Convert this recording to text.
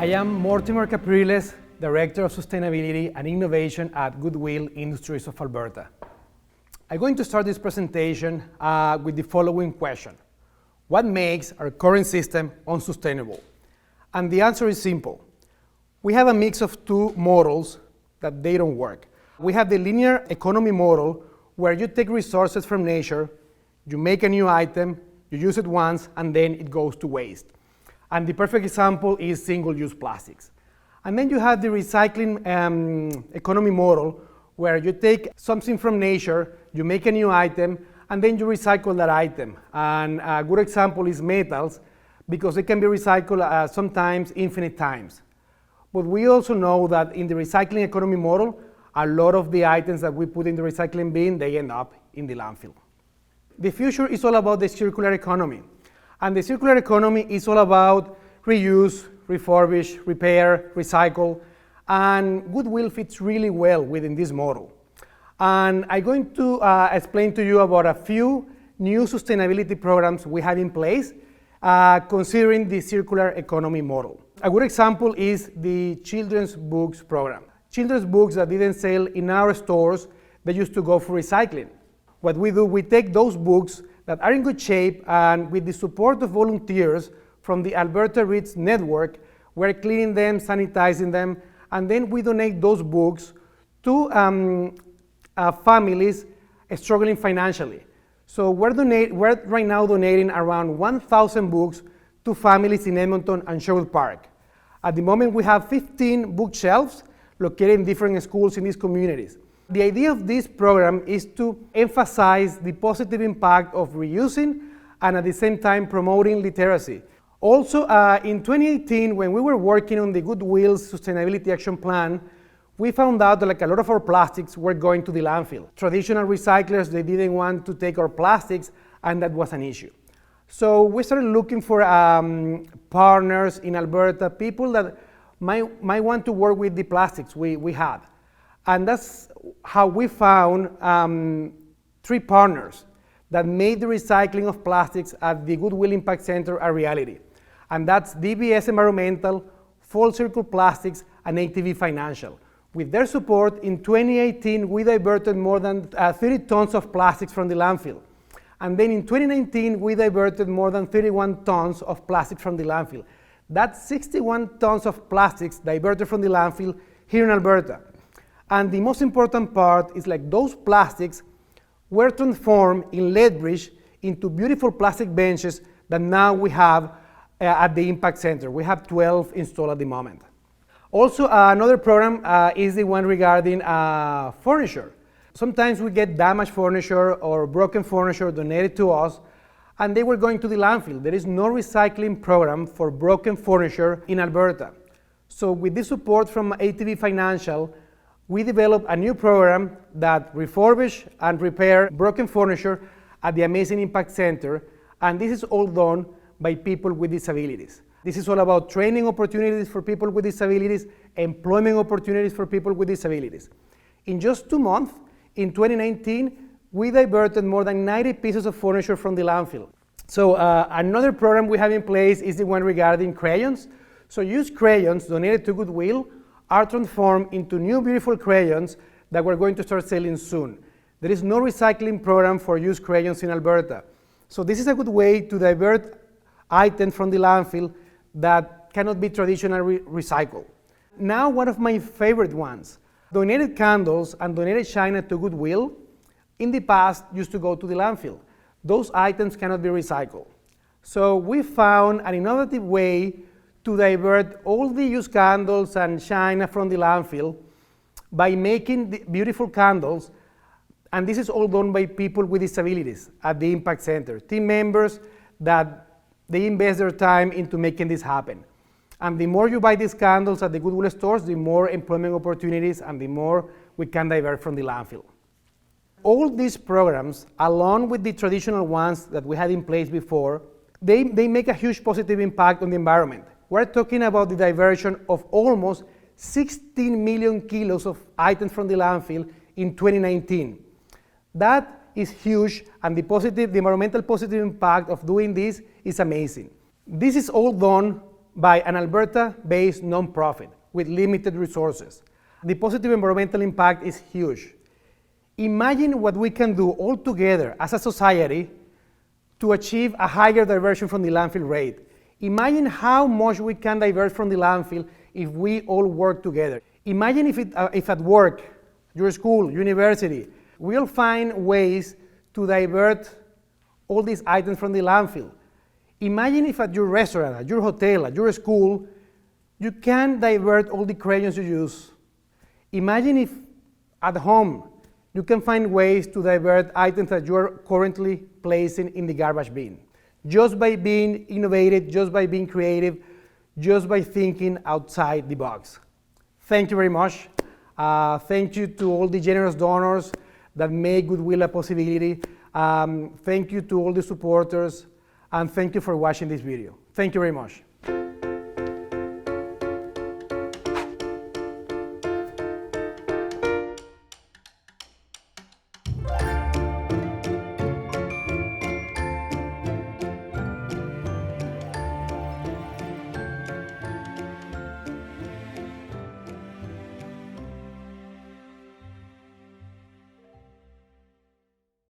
I am Mortimer Capriles, Director of Sustainability and Innovation at Goodwill Industries of Alberta. I'm going to start this presentation with the following question. What makes our current system unsustainable? And the answer is simple. We have a mix of two models that they don't work. We have the linear economy model, where you take resources from nature, you make a new item, you use it once, and then it goes to waste. And the perfect example is single-use plastics. And then you have the recycling economy model, where you take something from nature, you make a new item, and then you recycle that item. And a good example is metals, because they can be recycled sometimes infinite times. But we also know that in the recycling economy model, a lot of the items that we put in the recycling bin, they end up in the landfill. The future is all about the circular economy. And the circular economy is all about reuse, refurbish, repair, recycle, and Goodwill fits really well within this model. And I'm going to explain to you about a few new sustainability programs we have in place considering the circular economy model. A good example is the children's books program. Children's books that didn't sell in our stores, they used to go for recycling. What we do, we take those books that are in good shape, and with the support of volunteers from the Alberta Reads Network, we're cleaning them, sanitizing them, and then we donate those books to families struggling financially. So we're right now donating around 1,000 books to families in Edmonton and Sherwood Park. At the moment, we have 15 bookshelves located in different schools in these communities. The idea of this program is to emphasize the positive impact of reusing and at the same time promoting literacy. Also, in 2018, when we were working on the Goodwill Sustainability Action Plan, we found out that a lot of our plastics were going to the landfill. Traditional recyclers, they didn't want to take our plastics, and that was an issue. So we started looking for partners in Alberta, people that might want to work with the plastics we had. And that's how we found 3 partners that made the recycling of plastics at the Goodwill Impact Center a reality. And that's DBS Environmental, Full Circle Plastics, and ATV Financial. With their support, in 2018, we diverted more than 30 tons of plastics from the landfill. And then in 2019, we diverted more than 31 tons of plastic from the landfill. That's 61 tons of plastics diverted from the landfill here in Alberta. And the most important part is those plastics were transformed in Lethbridge into beautiful plastic benches that now we have at the Impact Center. We have 12 installed at the moment. Also, another program is the one regarding furniture. Sometimes we get damaged furniture or broken furniture donated to us, and they were going to the landfill. There is no recycling program for broken furniture in Alberta. So with the support from ATV Financial, we developed a new program that refurbish and repair broken furniture at the Amazing Impact Center, and this is all done by people with disabilities. This is all about training opportunities for people with disabilities, employment opportunities for people with disabilities. In just 2 months, in 2019, we diverted more than 90 pieces of furniture from the landfill. So another program we have in place is the one regarding crayons. So used crayons donated to Goodwill are transformed into new beautiful crayons that we're going to start selling soon. There is no recycling program for used crayons in Alberta. So this is a good way to divert items from the landfill that cannot be traditionally recycled. Now, one of my favorite ones, donated candles and donated china to Goodwill, in the past used to go to the landfill. Those items cannot be recycled. So we found an innovative way to divert all the used candles and china from the landfill by making the beautiful candles, and this is all done by people with disabilities at the Impact Center, team members that they invest their time into making this happen. And the more you buy these candles at the Goodwill stores, the more employment opportunities and the more we can divert from the landfill. All these programs, along with the traditional ones that we had in place before, they make a huge positive impact on the environment. We're talking about the diversion of almost 16 million kilos of items from the landfill in 2019. That is huge, and the environmental positive impact of doing this is amazing. This is all done by an Alberta-based nonprofit with limited resources. The positive environmental impact is huge. Imagine what we can do all together as a society to achieve a higher diversion from the landfill rate. Imagine how much we can divert from the landfill if we all work together. Imagine if at work, your school, university, we'll find ways to divert all these items from the landfill. Imagine if at your restaurant, at your hotel, at your school, you can divert all the crayons you use. Imagine if at home you can find ways to divert items that you are currently placing in the garbage bin. Just by being innovative, just by being creative, just by thinking outside the box. Thank you very much. Thank you to all the generous donors that make Goodwill a possibility. Thank you to all the supporters, and thank you for watching this video. Thank you very much.